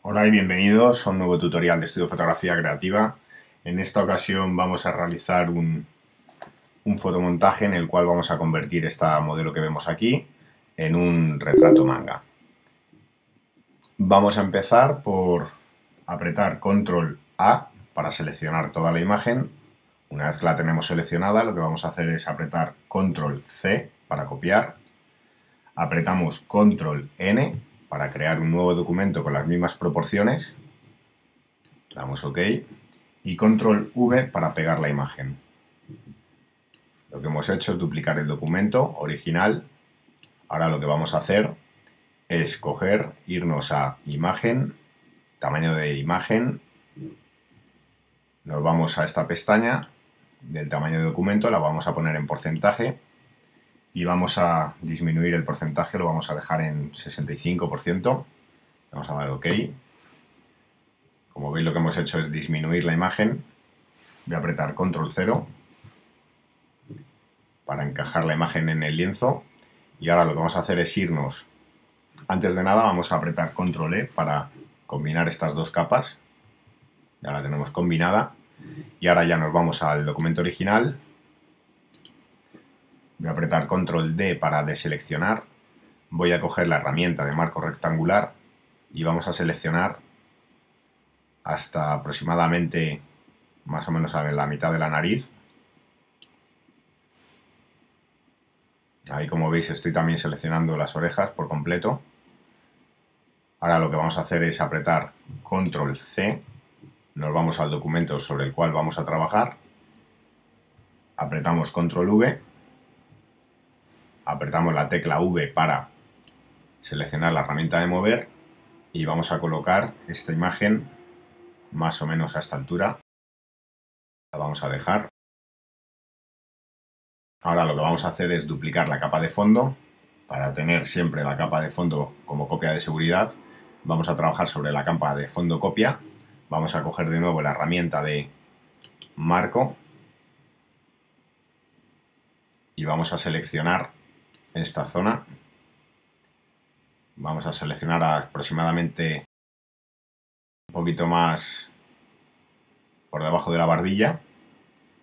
Hola y bienvenidos a un nuevo tutorial de estudio de fotografía creativa. En esta ocasión vamos a realizar un fotomontaje en el cual vamos a convertir esta modelo que vemos aquí en un retrato manga. Vamos a empezar por apretar Control A para seleccionar toda la imagen. Una vez que la tenemos seleccionada, lo que vamos a hacer es apretar Control C para copiar. Apretamos Control N para crear un nuevo documento con las mismas proporciones. Damos OK. Y Control V para pegar la imagen. Lo que hemos hecho es duplicar el documento original. Ahora lo que vamos a hacer es irnos a Imagen, Tamaño de imagen. Nos vamos a esta pestaña del tamaño de documento, la vamos a poner en porcentaje y vamos a disminuir el porcentaje, lo vamos a dejar en 65%. Vamos a dar OK. Como veis, lo que hemos hecho es disminuir la imagen. Voy a apretar Control 0 para encajar la imagen en el lienzo. Y ahora lo que vamos a hacer es irnos. Antes de nada vamos a apretar Control E para combinar estas dos capas. Ya la tenemos combinada. Y ahora ya nos vamos al documento original. Voy a apretar Control D para deseleccionar. Voy a coger la herramienta de marco rectangular y vamos a seleccionar hasta aproximadamente más o menos a la mitad de la nariz. Ahí, como veis, estoy también seleccionando las orejas por completo. Ahora lo que vamos a hacer es apretar Control C. Nos vamos al documento sobre el cual vamos a trabajar. Apretamos Control V. Apretamos la tecla V para seleccionar la herramienta de mover. Y vamos a colocar esta imagen más o menos a esta altura. La vamos a dejar. Ahora lo que vamos a hacer es duplicar la capa de fondo. Para tener siempre la capa de fondo como copia de seguridad, vamos a trabajar sobre la capa de fondo copia. Vamos a coger de nuevo la herramienta de marco y vamos a seleccionar esta zona. Vamos a seleccionar aproximadamente un poquito más por debajo de la barbilla.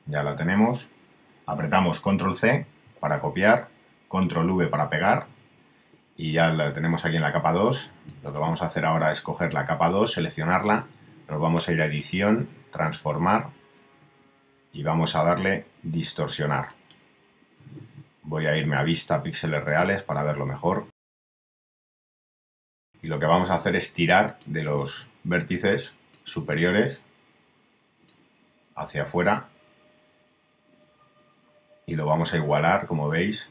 Ya la tenemos. Apretamos Control C para copiar, Control V para pegar y ya la tenemos aquí en la capa 2. Lo que vamos a hacer ahora es coger la capa 2, seleccionarla, nos vamos a ir a Edición, Transformar y vamos a darle Distorsionar. Voy a irme a Vista Píxeles Reales para verlo mejor. Y lo que vamos a hacer es tirar de los vértices superiores hacia afuera y lo vamos a igualar, como veis,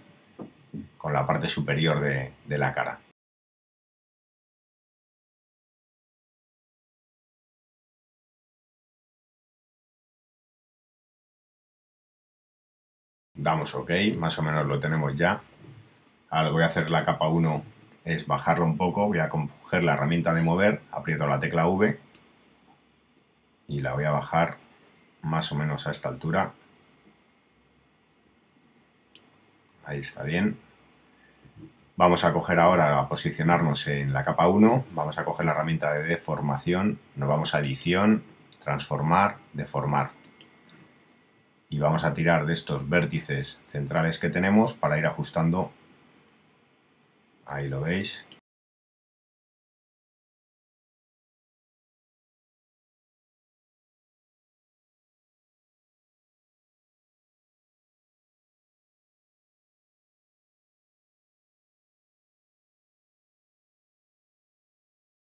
con la parte superior de la cara. Damos OK, más o menos lo tenemos ya. Ahora lo que voy a hacer en la capa 1 es bajarlo un poco, voy a coger la herramienta de mover, aprieto la tecla V y la voy a bajar más o menos a esta altura. Ahí está bien. Vamos a coger ahora a posicionarnos en la capa 1, vamos a coger la herramienta de deformación, nos vamos a Edición, Transformar, Deformar. Y vamos a tirar de estos vértices centrales que tenemos para ir ajustando. Ahí lo veis.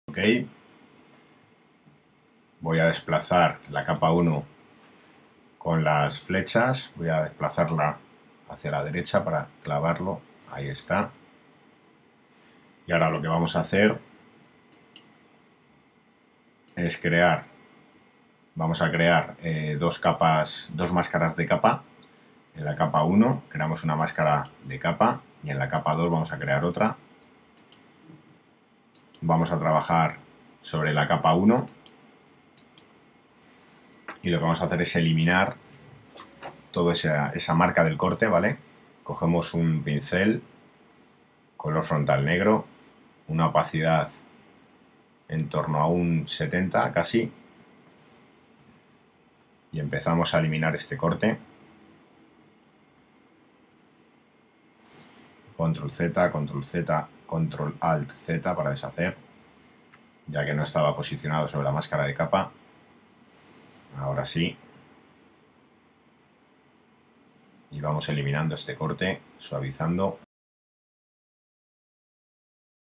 OK. Voy a desplazar la capa 1 con las flechas, voy a desplazarla hacia la derecha para clavarlo. Ahí está. Y ahora lo que vamos a hacer es vamos a crear dos máscaras de capa. En la capa 1 creamos una máscara de capa y en la capa 2 vamos a crear otra. Vamos a trabajar sobre la capa 1 y lo que vamos a hacer es eliminar toda esa marca del corte, ¿vale? Cogemos un pincel, color frontal negro, una opacidad en torno a un 70 casi. Y empezamos a eliminar este corte. Control Z, Control Z, Control Alt Z para deshacer, ya que no estaba posicionado sobre la máscara de capa. Ahora sí. Y vamos eliminando este corte, suavizando.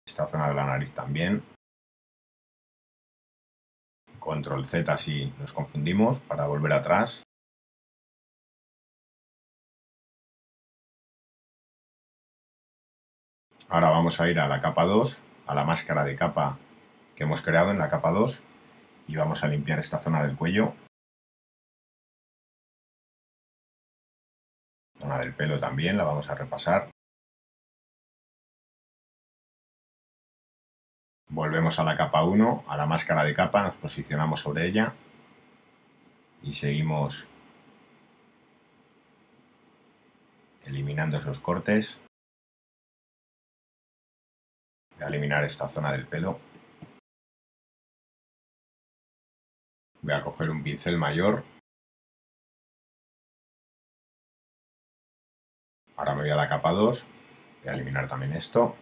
Esta zona de la nariz también. Control Z si nos confundimos para volver atrás. Ahora vamos a ir a la capa 2, a la máscara de capa que hemos creado en la capa 2 y vamos a limpiar esta zona del cuello. Zona del pelo también la vamos a repasar. Volvemos a la capa 1, a la máscara de capa, nos posicionamos sobre ella y seguimos eliminando esos cortes. Voy a eliminar esta zona del pelo. Voy a coger un pincel mayor. Ahora me voy a la capa 2. Voy a eliminar también esto.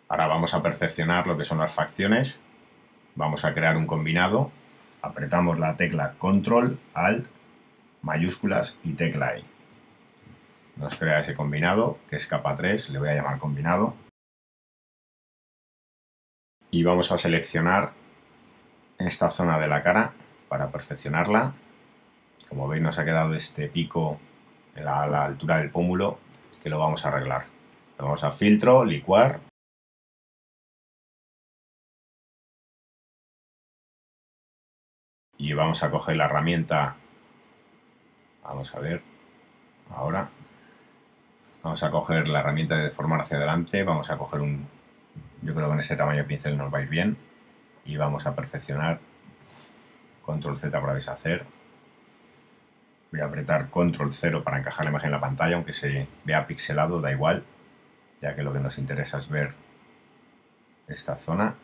Ahora vamos a perfeccionar lo que son las facciones. Vamos a crear un combinado. Apretamos la tecla Control, Alt, mayúsculas y tecla E. Nos crea ese combinado, que es capa 3, le voy a llamar combinado. Y vamos a seleccionar esta zona de la cara para perfeccionarla. Como veis nos ha quedado este pico a la altura del pómulo que lo vamos a arreglar. Vamos a filtro, licuar. Y vamos a coger la herramienta, vamos a ver, ahora, vamos a coger la herramienta de deformar hacia adelante, vamos a coger yo creo que en ese tamaño de pincel nos va a ir bien, y vamos a perfeccionar, Control Z para deshacer, voy a apretar Control 0 para encajar la imagen en la pantalla, aunque se vea pixelado, da igual, ya que lo que nos interesa es ver esta zona.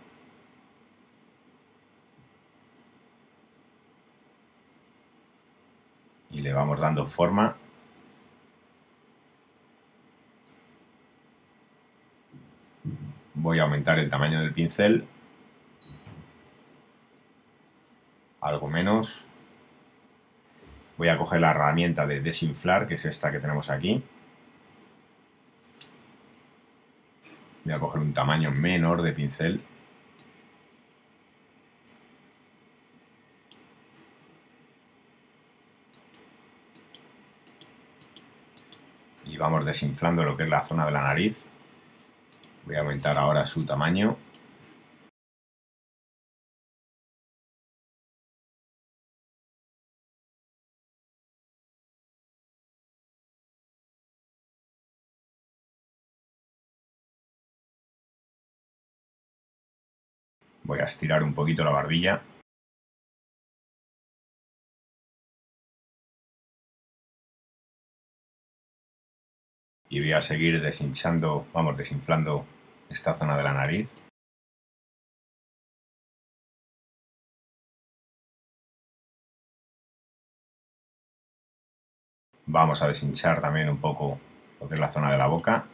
Y le vamos dando forma. Voy a aumentar el tamaño del pincel. Algo menos. Voy a coger la herramienta de desinflar, que es esta que tenemos aquí. Voy a coger un tamaño menor de pincel. Y vamos desinflando lo que es la zona de la nariz. Voy a aumentar ahora su tamaño. Voy a estirar un poquito la barbilla. Y voy a seguir desinflando esta zona de la nariz. Vamos a deshinchar también un poco lo que es la zona de la boca.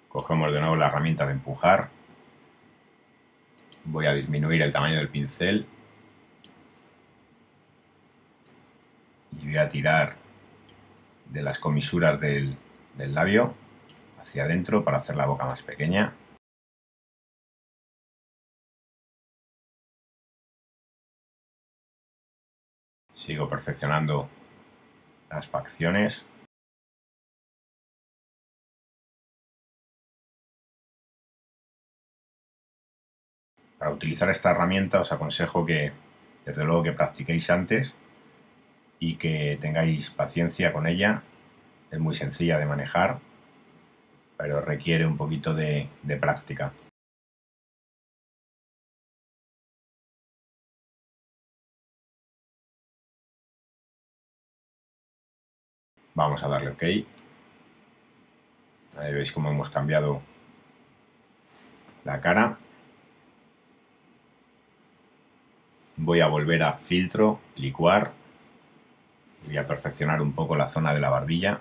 Cogemos de nuevo la herramienta de empujar. Voy a disminuir el tamaño del pincel. Y voy a tirar de las comisuras del labio hacia adentro para hacer la boca más pequeña. Sigo perfeccionando las facciones. Para utilizar esta herramienta os aconsejo que, desde luego, que practiquéis antes y que tengáis paciencia con ella. Es muy sencilla de manejar, pero requiere un poquito de práctica. Vamos a darle OK. Ahí veis cómo hemos cambiado la cara. Voy a volver a filtro, licuar. Voy a perfeccionar un poco la zona de la barbilla.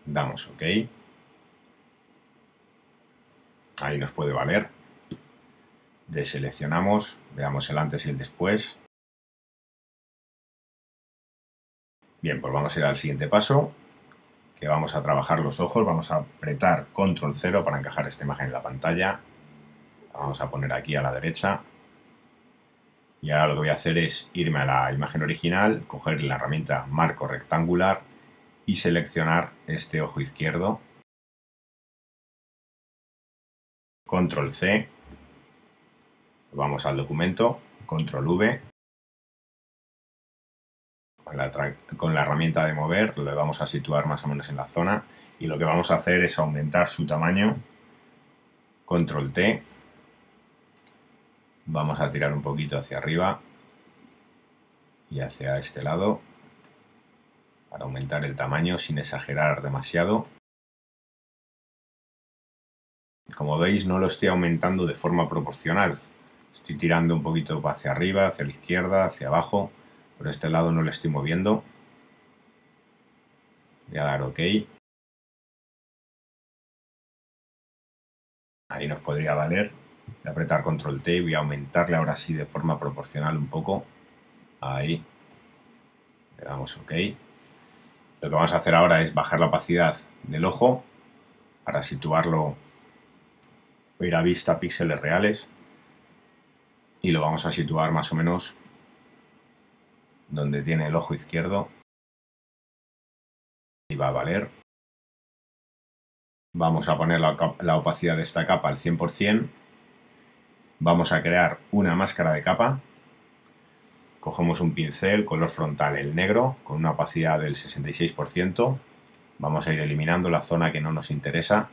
Damos OK. Ahí nos puede valer. Deseleccionamos, veamos el antes y el después. Bien, pues vamos a ir al siguiente paso, que vamos a trabajar los ojos. Vamos a apretar control 0 para encajar esta imagen en la pantalla. La vamos a poner aquí a la derecha. Y ahora lo que voy a hacer es irme a la imagen original, coger la herramienta marco rectangular y seleccionar este ojo izquierdo. Control C. Vamos al documento, control V. Con la herramienta de mover lo vamos a situar más o menos en la zona y lo que vamos a hacer es aumentar su tamaño. Control T. Vamos a tirar un poquito hacia arriba y hacia este lado para aumentar el tamaño sin exagerar demasiado. Como veis, no lo estoy aumentando de forma proporcional. Estoy tirando un poquito hacia arriba, hacia la izquierda, hacia abajo. Por este lado no lo estoy moviendo. Voy a dar OK. Ahí nos podría valer. Voy a apretar control T y voy a aumentarle ahora sí de forma proporcional un poco. Ahí. Le damos OK. Lo que vamos a hacer ahora es bajar la opacidad del ojo para situarlo, ir a vista píxeles reales. Y lo vamos a situar más o menos donde tiene el ojo izquierdo. Y va a valer. Vamos a poner la opacidad de esta capa al 100%. Vamos a crear una máscara de capa. Cogemos un pincel, color frontal, el negro, con una opacidad del 66%. Vamos a ir eliminando la zona que no nos interesa.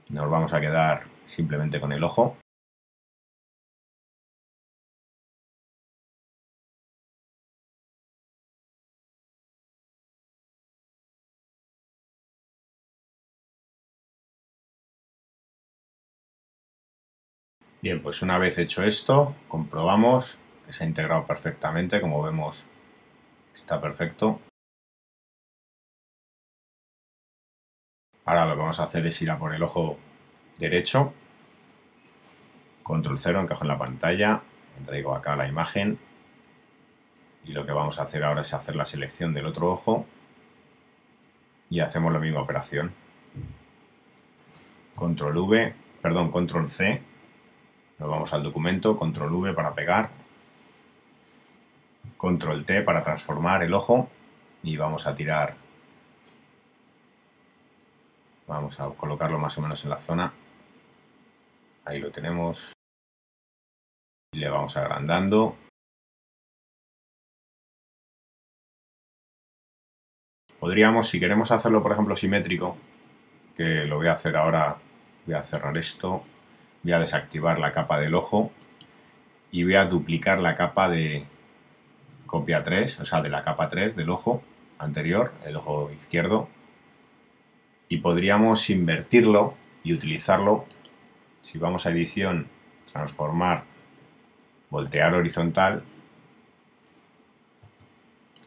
Nos vamos a quedar simplemente con el ojo. Bien, pues una vez hecho esto, comprobamos que se ha integrado perfectamente. Como vemos, está perfecto. Ahora lo que vamos a hacer es ir a por el ojo derecho. Control 0, encajo en la pantalla. Me traigo acá la imagen. Y lo que vamos a hacer ahora es hacer la selección del otro ojo. Y hacemos la misma operación. Control C. Nos vamos al documento, control V para pegar. Control T para transformar el ojo. Y vamos a tirar. Vamos a colocarlo más o menos en la zona. Ahí lo tenemos. Y le vamos agrandando. Podríamos, si queremos hacerlo, por ejemplo, simétrico, que lo voy a hacer ahora, voy a cerrar esto, voy a desactivar la capa del ojo y voy a duplicar la capa de copia 3, o sea, de la capa 3 del ojo anterior, el ojo izquierdo, y podríamos invertirlo y utilizarlo. Si vamos a edición, transformar, voltear horizontal,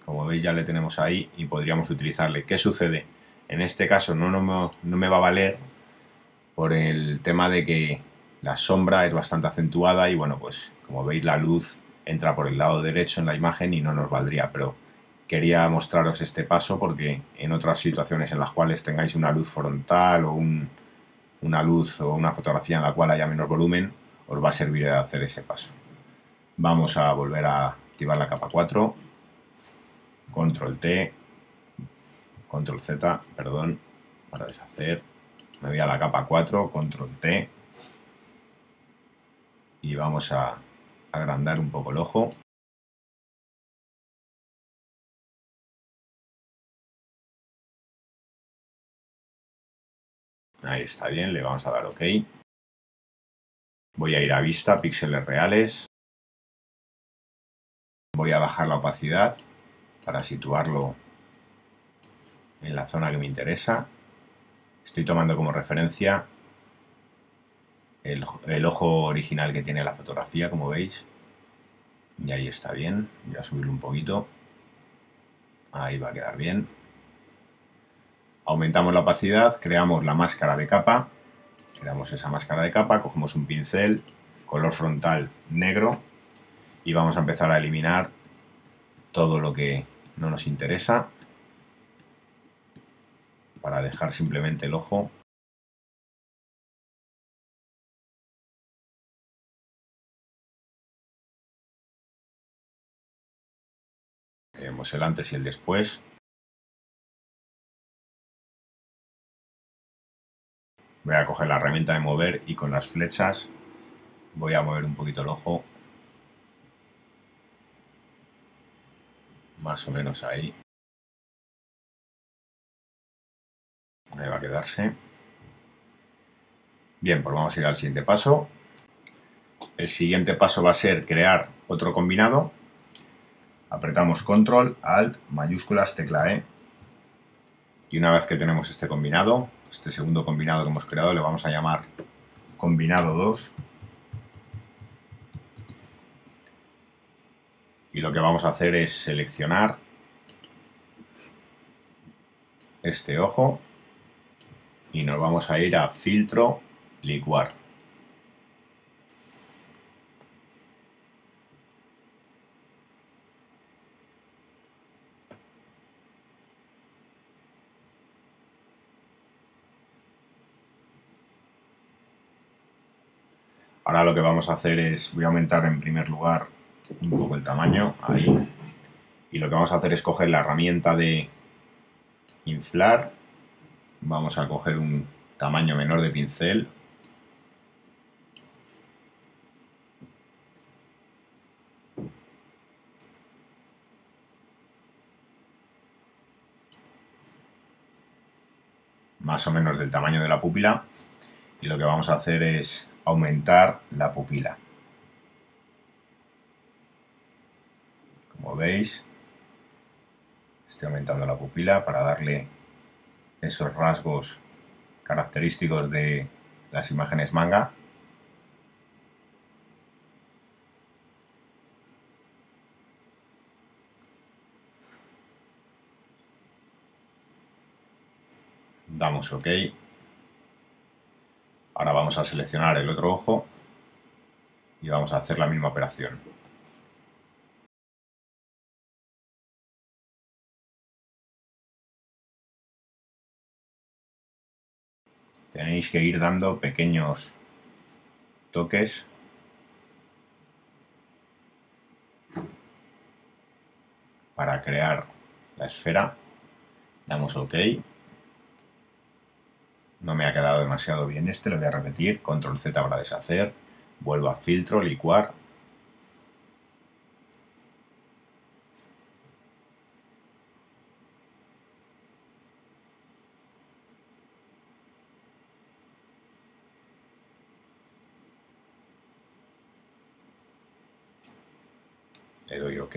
como veis ya le tenemos ahí y podríamos utilizarle. ¿Qué sucede? En este caso no me va a valer por el tema de que la sombra es bastante acentuada y bueno, pues como veis la luz entra por el lado derecho en la imagen y no nos valdría, pero quería mostraros este paso porque en otras situaciones en las cuales tengáis una luz frontal o una luz o una fotografía en la cual haya menos volumen, os va a servir de hacer ese paso. Vamos a volver a activar la capa 4, control T, control Z, perdón, para deshacer. Me voy a la capa 4, control T, y vamos a agrandar un poco el ojo. Ahí está bien, le vamos a dar OK. Voy a ir a vista, píxeles reales. Voy a bajar la opacidad para situarlo en la zona que me interesa. Estoy tomando como referencia el ojo original que tiene la fotografía, como veis. Y ahí está bien. Voy a subirlo un poquito. Ahí va a quedar bien. Aumentamos la opacidad, creamos la máscara de capa. Creamos esa máscara de capa, cogemos un pincel, color frontal negro, y vamos a empezar a eliminar todo lo que no nos interesa para dejar simplemente el ojo. Vemos el antes y el después. Voy a coger la herramienta de mover y con las flechas voy a mover un poquito el ojo. Más o menos ahí. Ahí va a quedarse. Bien, pues vamos a ir al siguiente paso. El siguiente paso va a ser crear otro combinado. Apretamos Control, Alt, mayúsculas, tecla E. Y una vez que tenemos este combinado, este segundo combinado que hemos creado, le vamos a llamar combinado 2. Y lo que vamos a hacer es seleccionar este ojo y nos vamos a ir a filtro, licuar. Ahora lo que vamos a hacer es, voy a aumentar en primer lugar un poco el tamaño, ahí. Y lo que vamos a hacer es coger la herramienta de inflar. Vamos a coger un tamaño menor de pincel. Más o menos del tamaño de la pupila. Y lo que vamos a hacer es aumentar la pupila. Como veis, estoy aumentando la pupila para darle esos rasgos característicos de las imágenes manga. Damos OK. Ahora vamos a seleccionar el otro ojo y vamos a hacer la misma operación. Tenéis que ir dando pequeños toques para crear la esfera. Damos OK. No me ha quedado demasiado bien este, lo voy a repetir. Control Z para deshacer. Vuelvo a filtro, licuar. Le doy OK.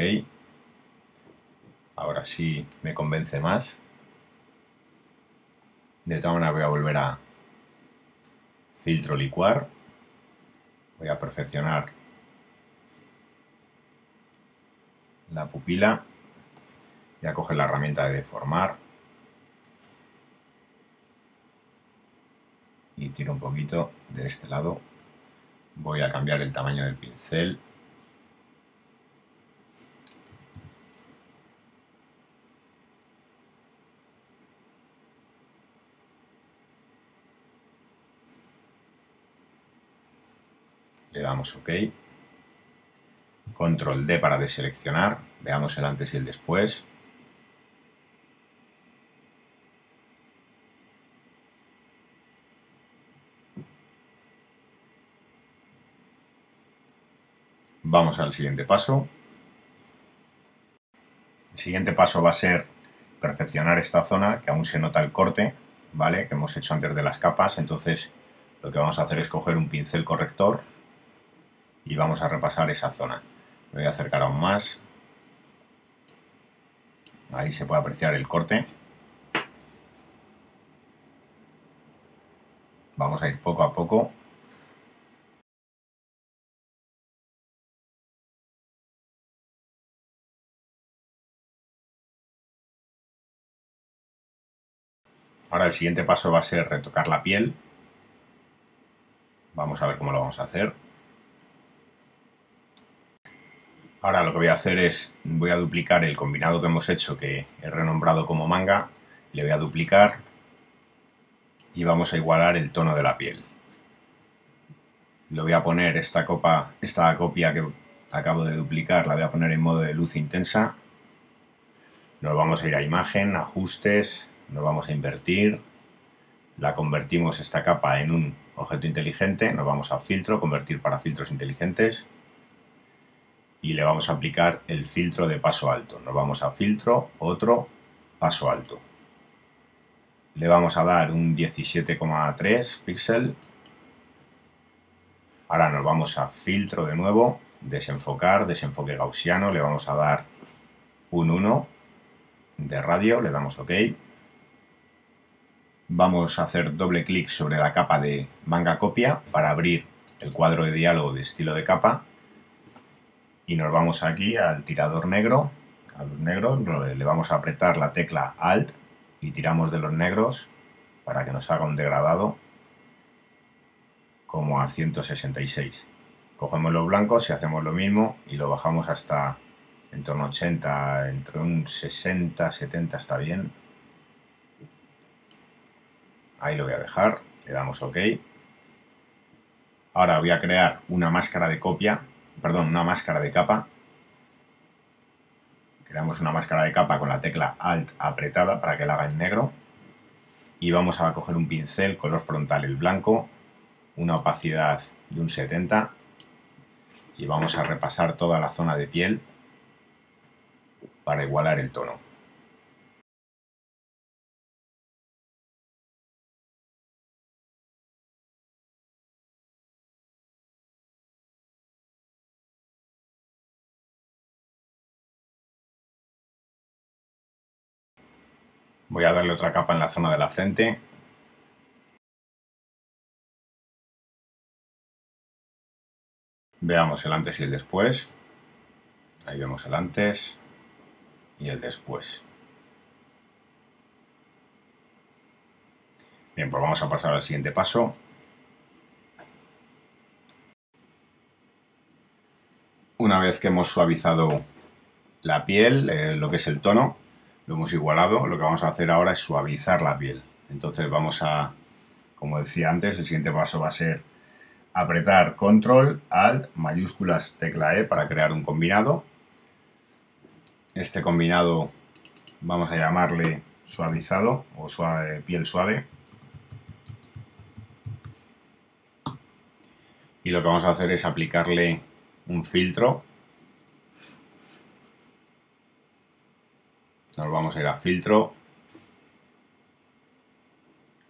Ahora sí me convence más. De todas maneras voy a volver a filtro, licuar. Voy a perfeccionar la pupila. Voy a coger la herramienta de deformar. Y tiro un poquito de este lado. Voy a cambiar el tamaño del pincel. Le damos OK. Control D para deseleccionar. Veamos el antes y el después. Vamos al siguiente paso. El siguiente paso va a ser perfeccionar esta zona, que aún se nota el corte. ¿vale? Que hemos hecho antes de las capas. Entonces lo que vamos a hacer es coger un pincel corrector y vamos a repasar esa zona. Me voy a acercar aún más. Ahí se puede apreciar el corte. Vamos a ir poco a poco. Ahora el siguiente paso va a ser retocar la piel. Vamos a ver cómo lo vamos a hacer. Ahora lo que voy a hacer es, voy a duplicar el combinado que hemos hecho, que he renombrado como manga. Le voy a duplicar y vamos a igualar el tono de la piel. Lo voy a poner, esta copia que acabo de duplicar, la voy a poner en modo de luz intensa. Nos vamos a ir a imagen, ajustes, nos vamos a invertir. La convertimos esta capa en un objeto inteligente, nos vamos a filtro, convertir para filtros inteligentes y le vamos a aplicar el filtro de paso alto. Nos vamos a filtro, otro, paso alto. Le vamos a dar un 17,3 píxel. Ahora nos vamos a filtro de nuevo, desenfocar, desenfoque gaussiano, le vamos a dar un 1 de radio, le damos OK. Vamos a hacer doble clic sobre la capa de manga copia para abrir el cuadro de diálogo de estilo de capa y nos vamos aquí al tirador negro, a los negros, le vamos a apretar la tecla Alt y tiramos de los negros para que nos haga un degradado como a 166. Cogemos los blancos y hacemos lo mismo y lo bajamos hasta en torno a 80, entre un 60, 70 está bien. Ahí lo voy a dejar, le damos OK. Ahora voy a crear una máscara de copia, perdón, una máscara de capa. Creamos una máscara de capa con la tecla Alt apretada para que la haga en negro. Y vamos a coger un pincel, color frontal el blanco, una opacidad de un 70 y vamos a repasar toda la zona de piel para igualar el tono. Voy a darle otra capa en la zona de la frente. Veamos el antes y el después. Ahí vemos el antes y el después. Bien, pues vamos a pasar al siguiente paso. Una vez que hemos suavizado la piel, lo que es el tono, lo hemos igualado, lo que vamos a hacer ahora es suavizar la piel. Entonces vamos a, como decía antes, el siguiente paso va a ser apretar Control, Alt, mayúsculas, tecla E para crear un combinado. Este combinado vamos a llamarle suavizado o piel suave. Y lo que vamos a hacer es aplicarle un filtro. Nos vamos a ir a filtro,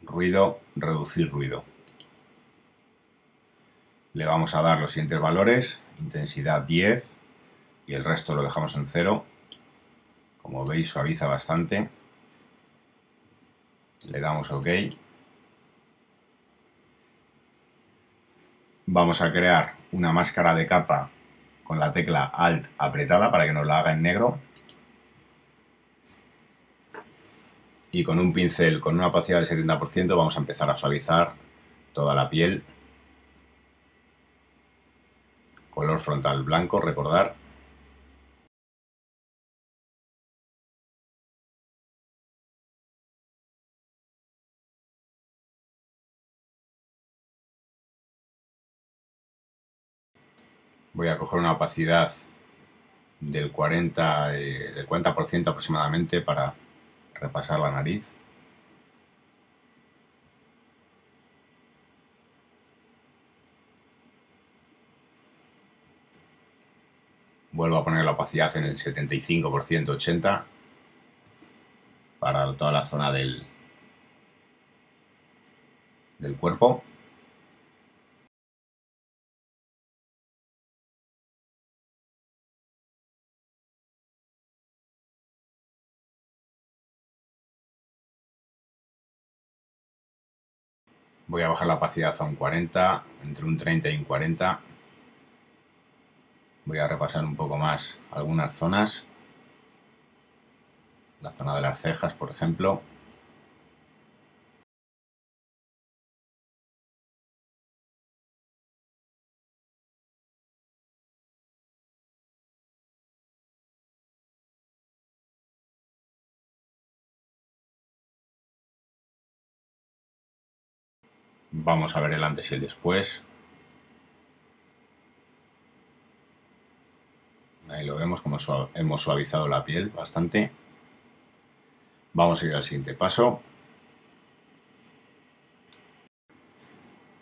ruido, reducir ruido. Le vamos a dar los siguientes valores, intensidad 10 y el resto lo dejamos en 0. Como veis suaviza bastante. Le damos OK. Vamos a crear una máscara de capa con la tecla Alt apretada para que nos la haga en negro. Y con un pincel con una opacidad del 70% vamos a empezar a suavizar toda la piel. Color frontal blanco, recordar. Voy a coger una opacidad del 40% aproximadamente para repasar la nariz. Vuelvo a poner la opacidad en el 75%, 80% para toda la zona del del cuerpo. Voy a bajar la opacidad a un 40, entre un 30 y un 40. Voy a repasar un poco más algunas zonas. La zona de las cejas, por ejemplo. Vamos a ver el antes y el después. Ahí lo vemos, como hemos suavizado la piel bastante. Vamos a ir al siguiente paso.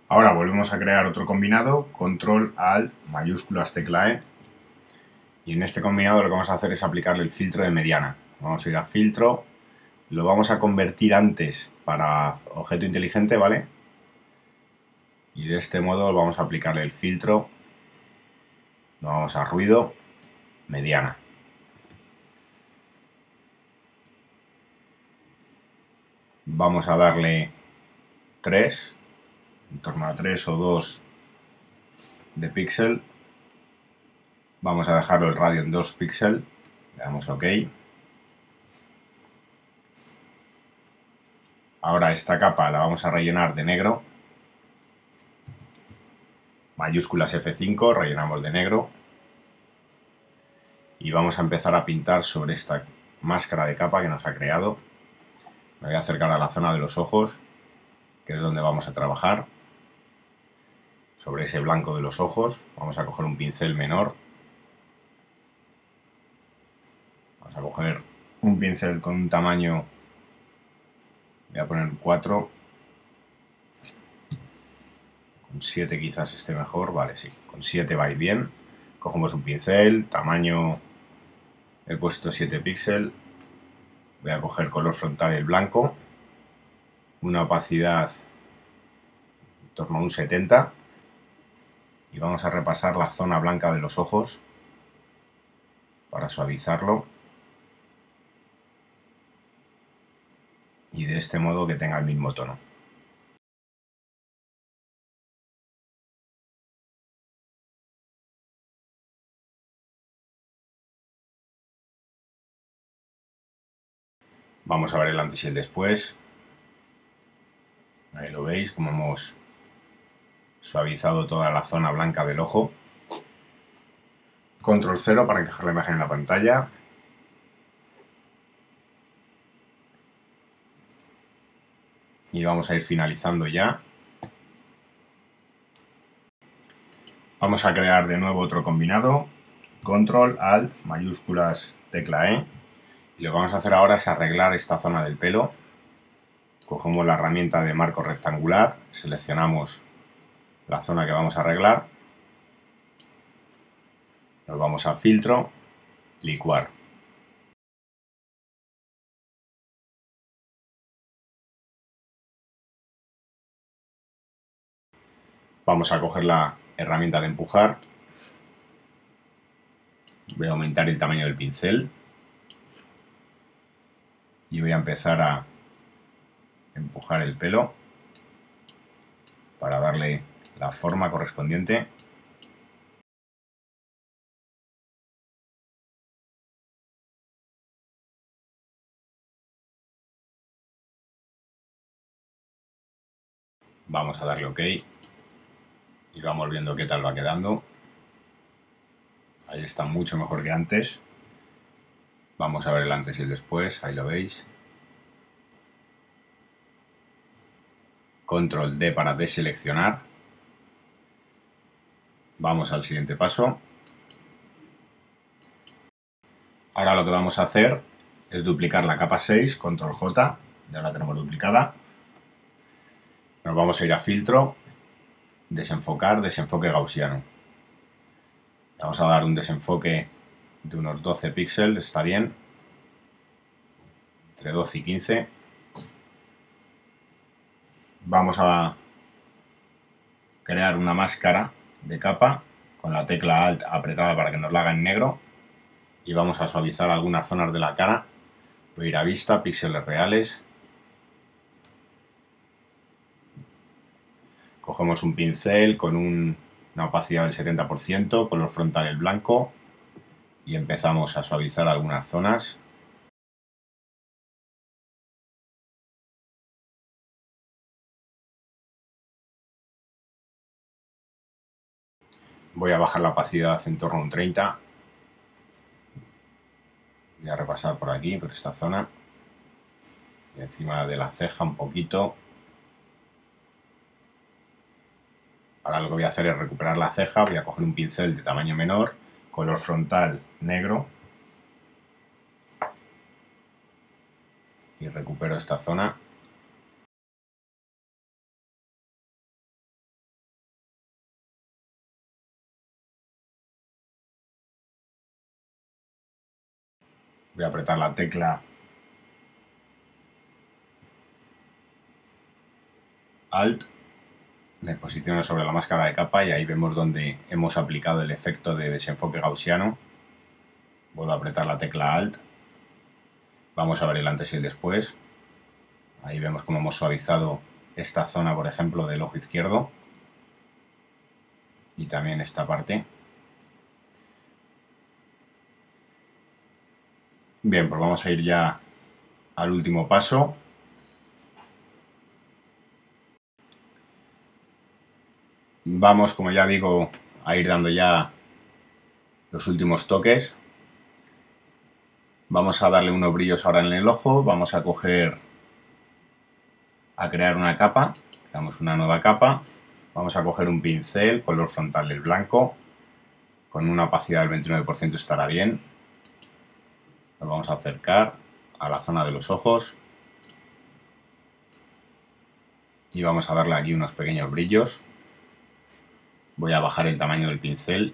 Ahora volvemos a crear otro combinado, control, alt, mayúsculas, tecla E. Y en este combinado lo que vamos a hacer es aplicarle el filtro de mediana. Vamos a ir a filtro, lo vamos a convertir antes para objeto inteligente, ¿vale? Y de este modo vamos a aplicarle el filtro, nos vamos a ruido, mediana. Vamos a darle 3, en torno a 3 o 2 de píxel. Vamos a dejarlo el radio en 2 píxeles, le damos OK. Ahora esta capa la vamos a rellenar de negro. Mayúsculas F5, rellenamos de negro. Y vamos a empezar a pintar sobre esta máscara de capa que nos ha creado. Me voy a acercar a la zona de los ojos, que es donde vamos a trabajar. Sobre ese blanco de los ojos vamos a coger un pincel menor. Vamos a coger un pincel con un tamaño, voy a poner 4. Con 7 quizás esté mejor, vale, sí, con 7 va a ir bien. Cogemos un pincel, tamaño, he puesto 7 píxeles. Voy a coger color frontal el blanco, una opacidad en torno a un 70. Y vamos a repasar la zona blanca de los ojos para suavizarlo. Y de este modo que tenga el mismo tono. Vamos a ver el antes y el después. Ahí lo veis, como hemos suavizado toda la zona blanca del ojo. Control 0 para encajar la imagen en la pantalla. Y vamos a ir finalizando ya. Vamos a crear de nuevo otro combinado. Control, alt, mayúsculas, tecla E. Y lo que vamos a hacer ahora es arreglar esta zona del pelo. Cogemos la herramienta de marco rectangular, seleccionamos la zona que vamos a arreglar. Nos vamos a filtro, licuar. Vamos a coger la herramienta de empujar. Voy a aumentar el tamaño del pincel. Y voy a empezar a empujar el pelo para darle la forma correspondiente. Vamos a darle OK y vamos viendo qué tal va quedando. Ahí está mucho mejor que antes. Vamos a ver el antes y el después, ahí lo veis. Control D para deseleccionar. Vamos al siguiente paso. Ahora lo que vamos a hacer es duplicar la capa 6, control J, ya la tenemos duplicada. Nos vamos a ir a filtro, desenfocar, desenfoque gaussiano. Vamos a dar un desenfoque de unos 12 píxeles, está bien, entre 12 y 15. Vamos a crear una máscara de capa con la tecla Alt apretada para que nos la haga en negro y vamos a suavizar algunas zonas de la cara. Voy a ir a vista, píxeles reales. Cogemos un pincel con una opacidad del 70%, color frontal el blanco y empezamos a suavizar algunas zonas. Voy a bajar la opacidad en torno a un 30. Voy a repasar por aquí, por esta zona. Y encima de la ceja un poquito. Ahora lo que voy a hacer es recuperar la ceja. Voy a coger un pincel de tamaño menor, color frontal negro. Y recupero esta zona. Voy a apretar la tecla Alt, me posiciono sobre la máscara de capa y ahí vemos donde hemos aplicado el efecto de desenfoque gaussiano. Vuelvo a apretar la tecla Alt. Vamos a ver el antes y el después. Ahí vemos cómo hemos suavizado esta zona, por ejemplo, del ojo izquierdo. Y también esta parte. Bien, pues vamos a ir ya al último paso. Vamos, como ya digo, a ir dando ya los últimos toques. Vamos a darle unos brillos ahora en el ojo. Vamos a crear una capa. Creamos una nueva capa. Vamos a coger un pincel, color frontal el blanco. Con una opacidad del 29% estará bien. Nos vamos a acercar a la zona de los ojos. Y vamos a darle aquí unos pequeños brillos. Voy a bajar el tamaño del pincel.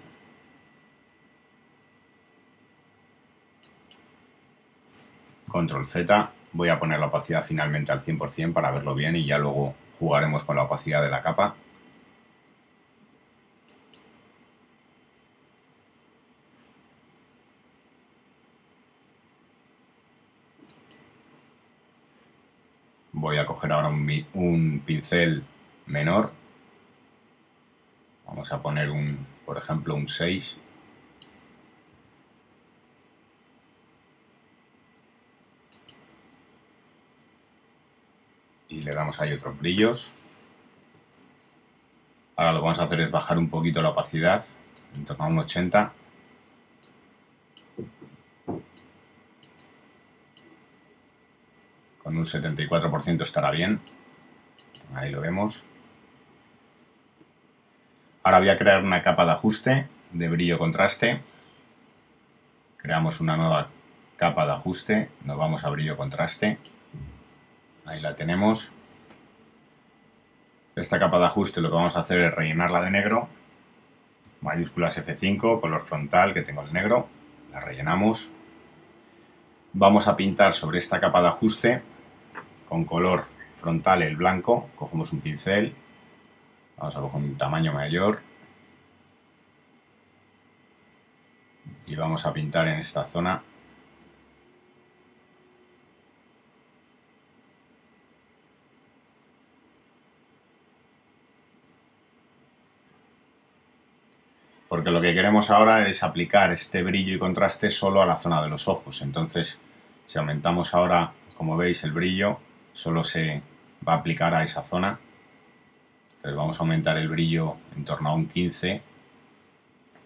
Control Z. Voy a poner la opacidad finalmente al 100% para verlo bien y ya luego jugaremos con la opacidad de la capa. Voy a coger ahora un pincel menor. Vamos a poner por ejemplo, un 6. Y le damos ahí otros brillos. Ahora lo que vamos a hacer es bajar un poquito la opacidad, en torno a un 80. Con un 74% estará bien. Ahí lo vemos. Ahora voy a crear una capa de ajuste de brillo contraste. Creamos una nueva capa de ajuste. Nos vamos a brillo contraste. Ahí la tenemos. Esta capa de ajuste lo que vamos a hacer es rellenarla de negro. Mayúsculas F5, color frontal que tengo el negro. La rellenamos. Vamos a pintar sobre esta capa de ajuste con color frontal el blanco. Cogemos un pincel. Vamos a coger un tamaño mayor. Y vamos a pintar en esta zona. Porque lo que queremos ahora es aplicar este brillo y contraste solo a la zona de los ojos. Entonces, si aumentamos ahora, como veis, el brillo, solo se va a aplicar a esa zona. Entonces vamos a aumentar el brillo en torno a un 15.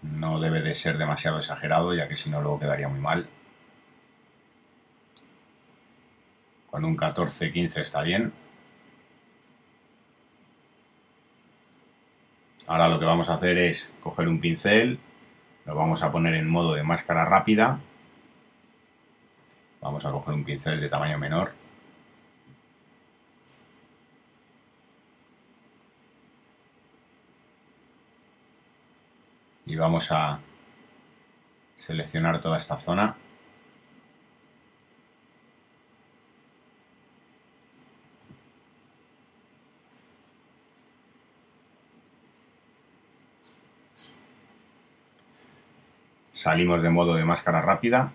No debe de ser demasiado exagerado, ya que si no luego quedaría muy mal. Con un 14-15 está bien. Ahora lo que vamos a hacer es coger un pincel, lo vamos a poner en modo de máscara rápida. Vamos a coger un pincel de tamaño menor. Y vamos a seleccionar toda esta zona. Salimos de modo de máscara rápida,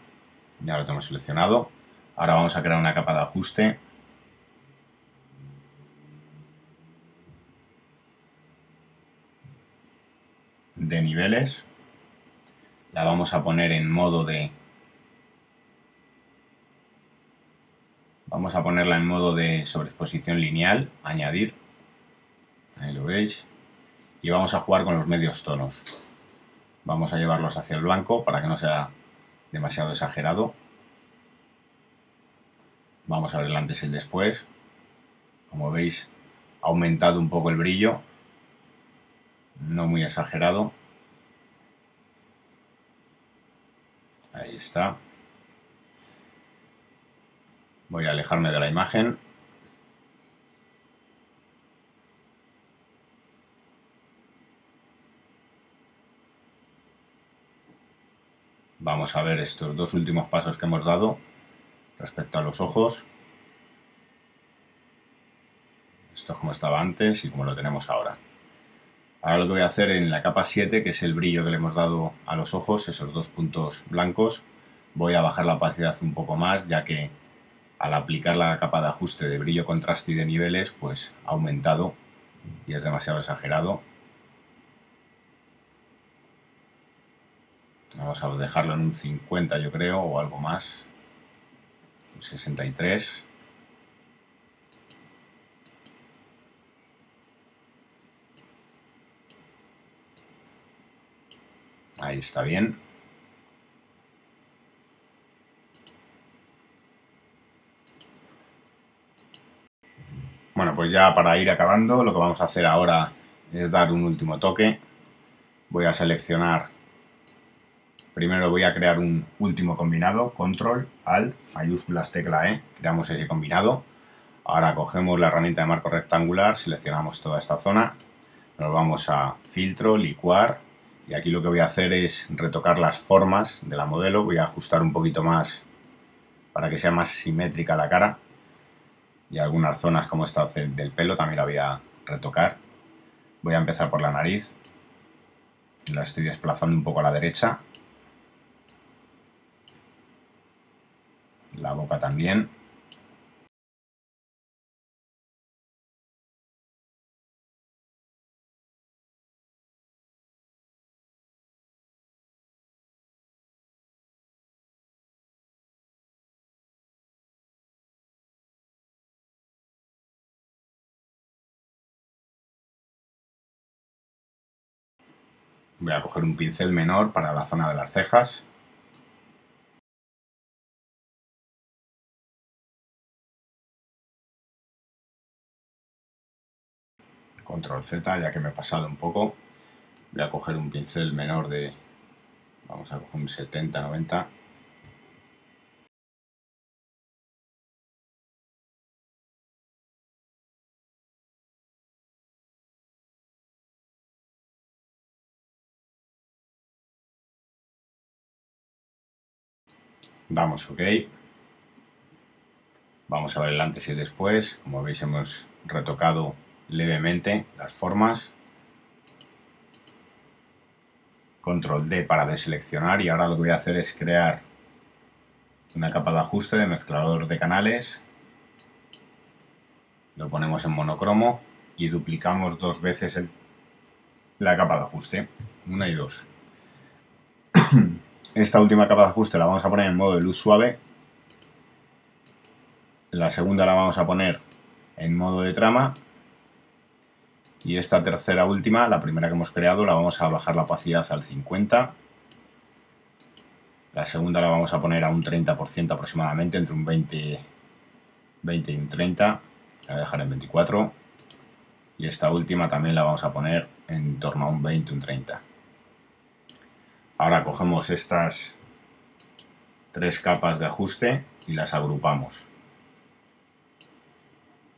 ya lo tenemos seleccionado. Ahora vamos a crear una capa de ajuste. De niveles. La vamos a poner en modo de... Vamos a ponerla en modo de sobreexposición lineal, añadir. Ahí lo veis. Y vamos a jugar con los medios tonos. Vamos a llevarlos hacia el blanco para que no sea demasiado exagerado. Vamos a ver el antes y el después. Como veis, ha aumentado un poco el brillo. No muy exagerado. Ahí está. Voy a alejarme de la imagen. Vamos a ver estos dos últimos pasos que hemos dado respecto a los ojos. Esto es como estaba antes y como lo tenemos ahora. Ahora lo que voy a hacer en la capa 7, que es el brillo que le hemos dado a los ojos, esos dos puntos blancos, voy a bajar la opacidad un poco más, ya que al aplicar la capa de ajuste de brillo, contraste y de niveles, pues ha aumentado y es demasiado exagerado. Vamos a dejarlo en un 50, yo creo, o algo más. Un 63. Ahí está bien. Bueno, pues ya para ir acabando, lo que vamos a hacer ahora es dar un último toque. Voy a seleccionar, primero voy a crear un último combinado, Control, Alt, mayúsculas, tecla E, creamos ese combinado. Ahora cogemos la herramienta de marco rectangular, seleccionamos toda esta zona, nos vamos a filtro, licuar, y aquí lo que voy a hacer es retocar las formas de la modelo. Voy a ajustar un poquito más para que sea más simétrica la cara. Y algunas zonas como esta del pelo también la voy a retocar. Voy a empezar por la nariz. La estoy desplazando un poco a la derecha. La boca también. Voy a coger un pincel menor para la zona de las cejas. Control Z, ya que me he pasado un poco. Voy a coger un pincel menor de... Vamos a coger un 70-90. Damos OK. Vamos a ver el antes y el después. Como veis, hemos retocado levemente las formas. Control D para deseleccionar, y ahora lo que voy a hacer es crear una capa de ajuste de mezclador de canales. Lo ponemos en monocromo y duplicamos dos veces la capa de ajuste, una y dos. Esta última capa de ajuste la vamos a poner en modo de luz suave. La segunda la vamos a poner en modo de trama. Y esta tercera última, la primera que hemos creado, la vamos a bajar la opacidad al 50. La segunda la vamos a poner a un 30% aproximadamente, entre un 20 y un 30. La voy a dejar en 24. Y esta última también la vamos a poner en torno a un 20, un 30. Ahora cogemos estas tres capas de ajuste y las agrupamos.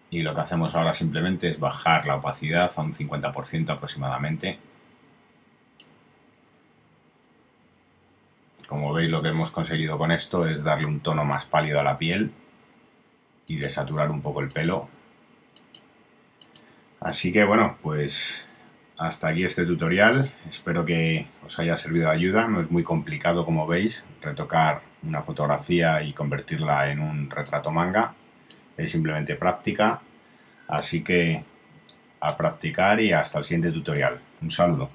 Y lo que hacemos ahora simplemente es bajar la opacidad a un 50% aproximadamente. Como veis, lo que hemos conseguido con esto es darle un tono más pálido a la piel y desaturar un poco el pelo. Así que bueno, pues hasta aquí este tutorial. Espero que os haya servido de ayuda. No es muy complicado, como veis, retocar una fotografía y convertirla en un retrato manga. Es simplemente práctica. Así que a practicar y hasta el siguiente tutorial. Un saludo.